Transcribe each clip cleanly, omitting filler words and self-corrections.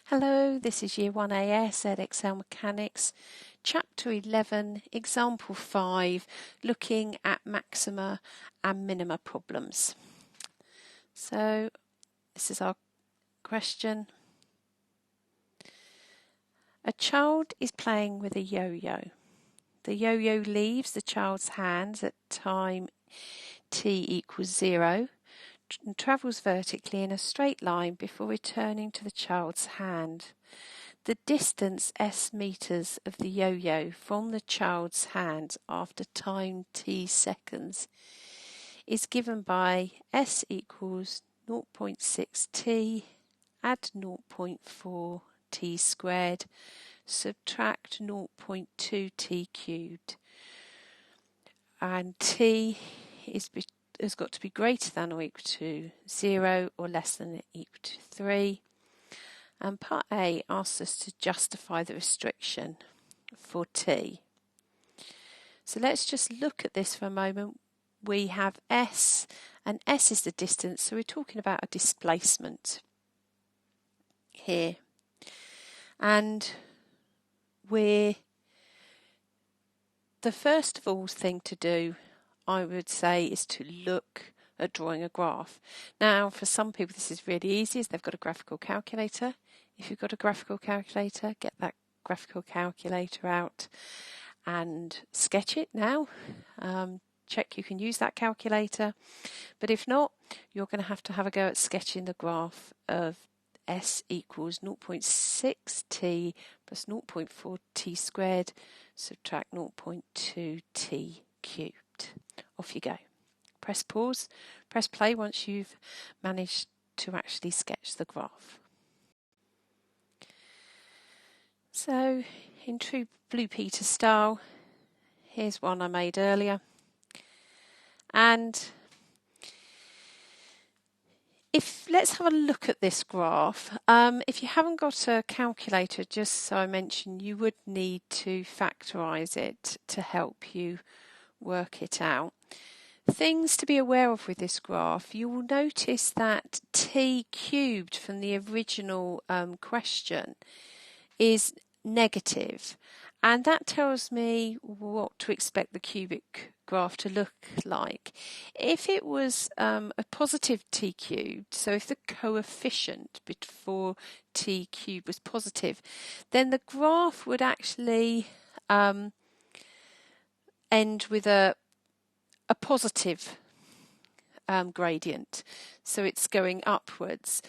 Hello, this is Year 1AS at Excel Mechanics, Chapter 11, Example 5, looking at maxima and minima problems. So, this is our question. A child is playing with a yo-yo. The yo-yo leaves the child's hands at time t equals 0 and travels vertically in a straight line before returning to the child's hand. The distance s meters of the yo-yo from the child's hand after time t seconds is given by s equals 0.6t, add 0.4 t squared, subtract 0.2t cubed, and t has got to be greater than or equal to 0 or less than or equal to 3. And part A asks us to justify the restriction for t. So let's just look at this for a moment. We have s, and s is the distance, so we're talking about a displacement here. And the first of all thing to do, I would say, is to look at drawing a graph. Now, for some people this is really easy, as they've got a graphical calculator. If you've got a graphical calculator, get that graphical calculator out and sketch it now. Check you can use that calculator. But if not, you're going to have a go at sketching the graph of s equals 0.6t plus 0.4t squared, subtract 0.2t cubed. Off you go. Press pause, press play once you've managed to actually sketch the graph. So, in true Blue Peter style, here's one I made earlier. And let's have a look at this graph. If you haven't got a calculator, just so I mentioned, you would need to factorise it to help you work it out. Things to be aware of with this graph, you will notice that t cubed from the original question is negative, and that tells me what to expect the cubic graph to look like. If it was a positive t cubed, so if the coefficient before t cubed was positive, then the graph would actually end with a positive gradient, so it's going upwards.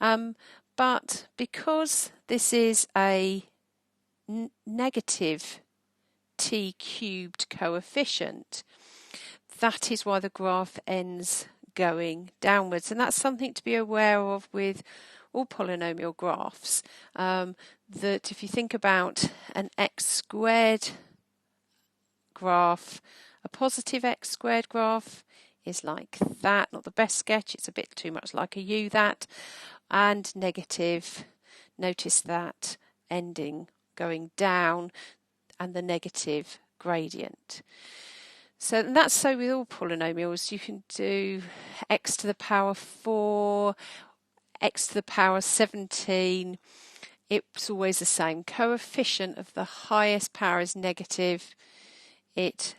But because this is a negative t cubed coefficient, that is why the graph ends going downwards, and that's something to be aware of with all polynomial graphs. That if you think about an x squared graph, a positive x squared graph is like that, not the best sketch, it's a bit too much like a U that, and negative, notice that ending going down and the negative gradient. So that's so with all polynomials. You can do x to the power 4, x to the power 17, it's always the same. Coefficient of the highest power is negative, it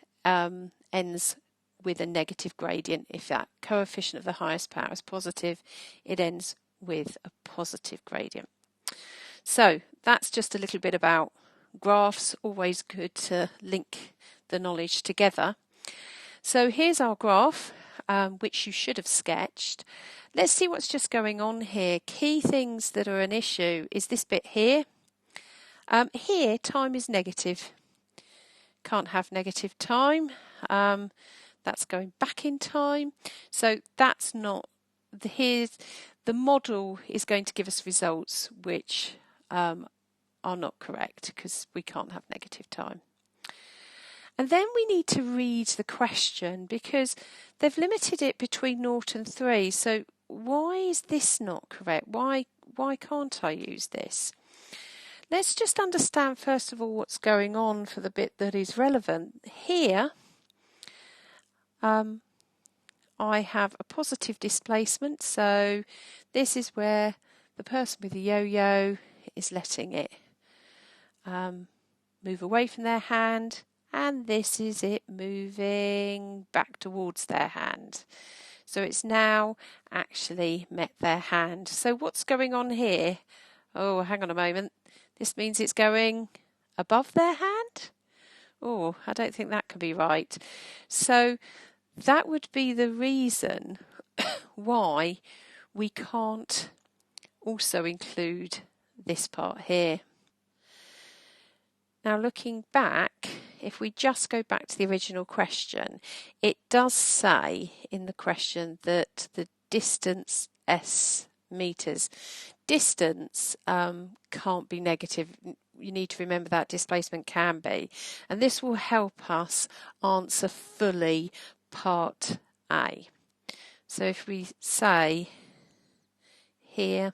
ends with a negative gradient. If that coefficient of the highest power is positive, it ends with a positive gradient. So that's just a little bit about graphs, always good to link the knowledge together. So here's our graph, which you should have sketched. Let's see what's just going on here. Key things that are an issue is this bit here. Here time is negative. Can't have negative time. That's going back in time. So that's not, the model is going to give us results which are not correct because we can't have negative time. And then we need to read the question because they've limited it between 0 and 3. So why is this not correct? Why can't I use this? Let's just understand first of all what's going on for the bit that is relevant. Here I have a positive displacement, so this is where the person with the yo-yo is letting it move away from their hand, and this is it moving back towards their hand. So it's now actually met their hand. So what's going on here? Oh, hang on a moment. This means it's going above their hand? Oh, I don't think that can be right. So that would be the reason why we can't also include this part here. Now looking back, if we just go back to the original question, it does say in the question that the distance s meters. Distance can't be negative. You need to remember that displacement can be. And this will help us answer fully part A. So if we say here,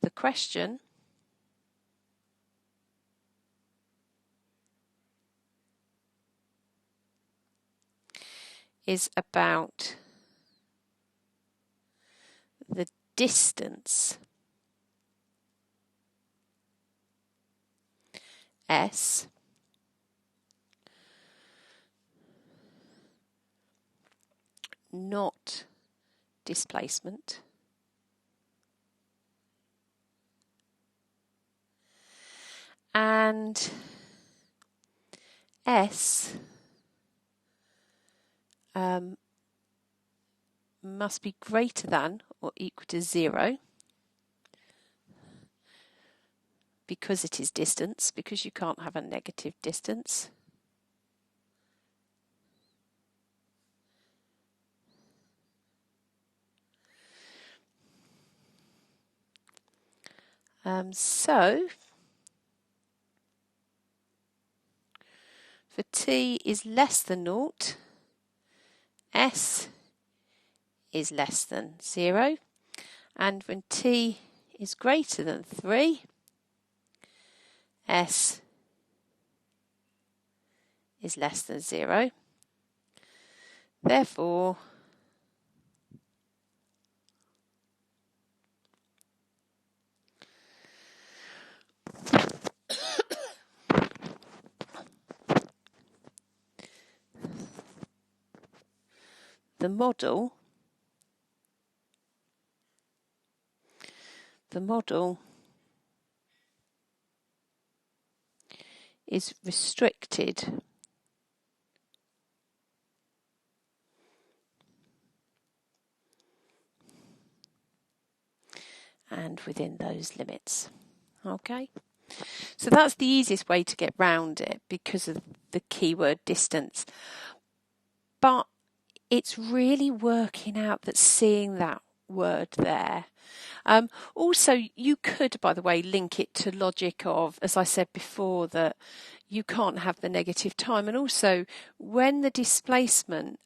the question is about the distance S not displacement, and S must be greater than or equal to 0 because it is distance, because you can't have a negative distance. So for t is less than 0, S is less than 0, and when t is greater than 3, S is less than 0. Therefore, the model is restricted and within those limits. Okay, so that's the easiest way to get round it because of the keyword distance. But it's really working out that seeing that word there. Also, you could, by the way, link it to logic of, as I said before, that you can't have the negative time. And also, when the displacement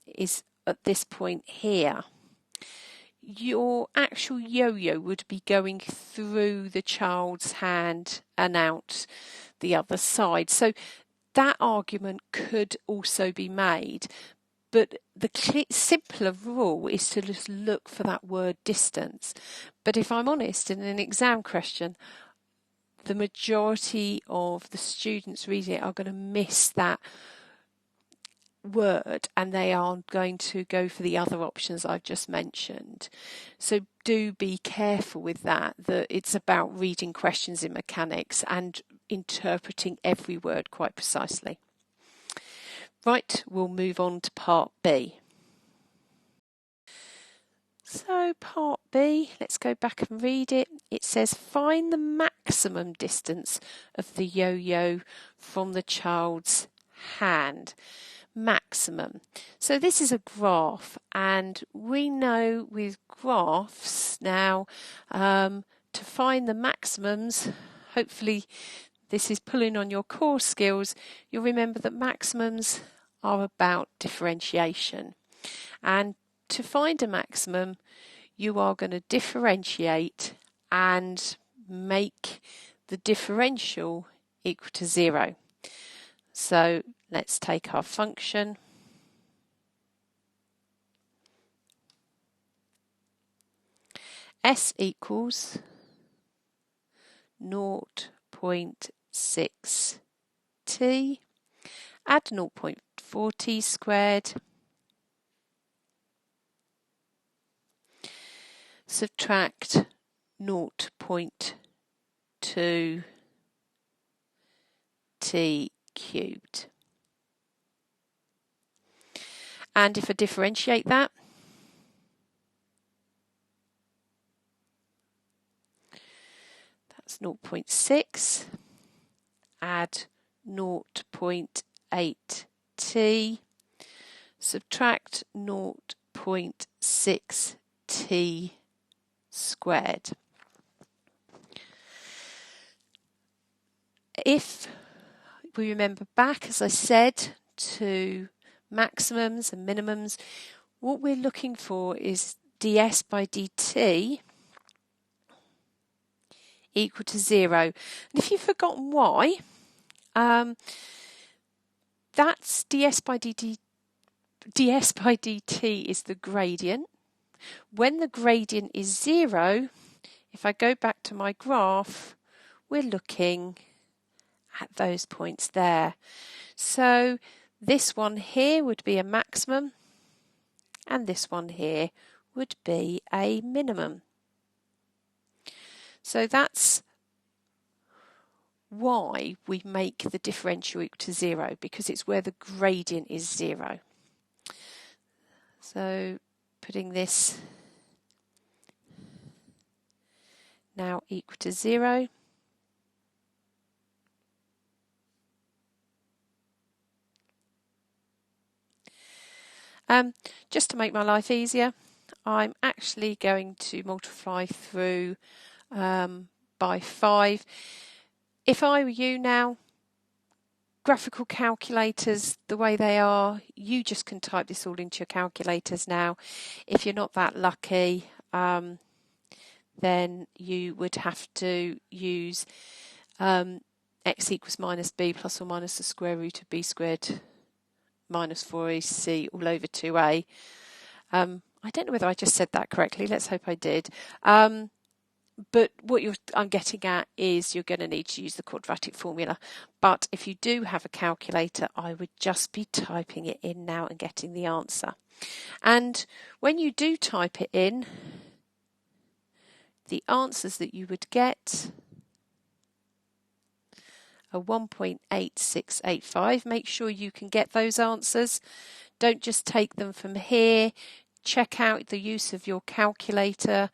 is at this point here, your actual yo-yo would be going through the child's hand and out the other side. So that argument could also be made. But the simpler rule is to just look for that word distance. But if I'm honest, in an exam question, the majority of the students reading it are going to miss that word and they are going to go for the other options I've just mentioned. So do be careful with that it's about reading questions in mechanics and interpreting every word quite precisely. Right, we'll move on to part B. So part B, let's go back and read it. It says find the maximum distance of the yo-yo from the child's hand. Maximum. So this is a graph, and we know with graphs now to find the maximums, hopefully this is pulling on your core skills, you'll remember that maximums are about differentiation. And to find a maximum, you are going to differentiate and make the differential equal to 0. So let's take our function. S equals 0.6 t, add 0.4 t squared, subtract 0.2 t cubed. And if I differentiate that, that's 0.6, add 0.8 t, subtract 0.6 t squared. If we remember back, as I said, to maximums and minimums, what we're looking for is ds by dt equal to 0. And if you've forgotten why, that's ds by dt is the gradient. When the gradient is 0, if I go back to my graph, we're looking at those points there. So this one here would be a maximum, and this one here would be a minimum. So that's why we make the differential equal to 0, because it's where the gradient is 0. So putting this now equal to 0. Just to make my life easier, I'm actually going to multiply through by 5. If I were you now, graphical calculators, the way they are, you just can type this all into your calculators now. If you're not that lucky, then you would have to use x equals minus b plus or minus the square root of b squared minus 4ac all over 2a. I don't know whether I just said that correctly. Let's hope I did. But what I'm getting at is you're going to need to use the quadratic formula. But if you do have a calculator, I would just be typing it in now and getting the answer. And when you do type it in, the answers that you would get are 1.8685. Make sure you can get those answers. Don't just take them from here. Check out the use of your calculator.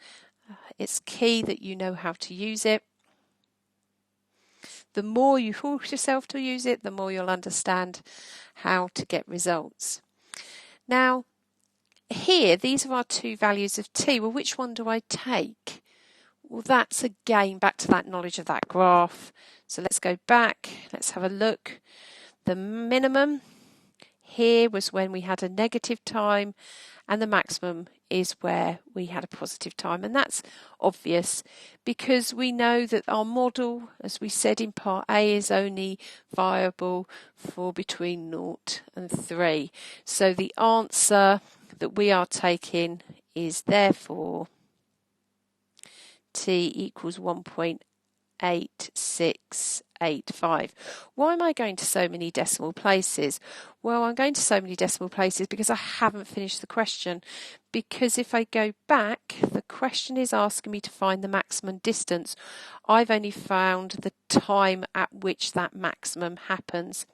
It's key that you know how to use it. The more you force yourself to use it, the more you'll understand how to get results. Now, here, these are our two values of t. Well, which one do I take? Well, that's again back to that knowledge of that graph. So let's go back. Let's have a look. The minimum here was when we had a negative time, and the maximum is where we had a positive time. And that's obvious because we know that our model, as we said in part A, is only viable for between 0 and 3. So the answer that we are taking is therefore t equals 1.8685. Why am I going to so many decimal places? Well, I'm going to so many decimal places because I haven't finished the question. Because if I go back, the question is asking me to find the maximum distance. I've only found the time at which that maximum happens.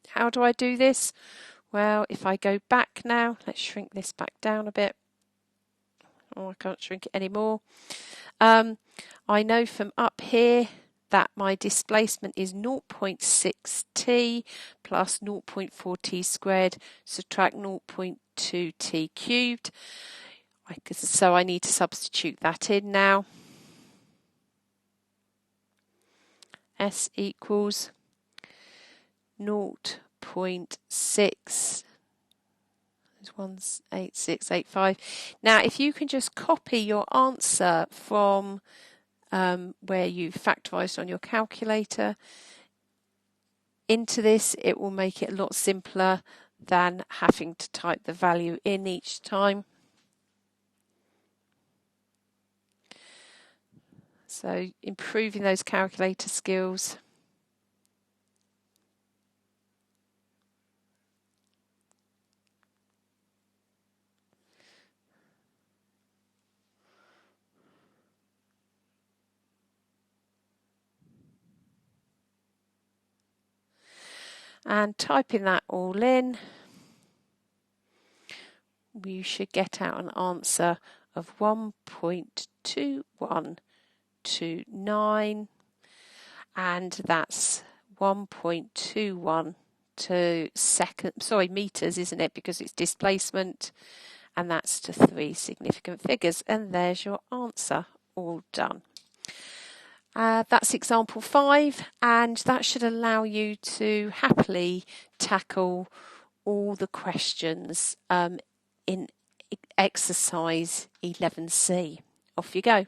How do I do this? Well, if I go back now, let's shrink this back down a bit. Oh, I can't shrink it anymore. I know from up here that my displacement is 0.6t plus 0.4t squared, subtract 0.2t cubed. So I need to substitute that in now. S equals 0.6. 18685. Now, if you can just copy your answer from where you factorised on your calculator into this, it will make it a lot simpler than having to type the value in each time. So improving those calculator skills. And typing that all in, we should get out an answer of 1.2129, and that's 1.21 to meters, isn't it? Because it's displacement, and that's to 3 significant figures. And there's your answer, all done. That's example 5, and that should allow you to happily tackle all the questions in exercise 11C. Off you go.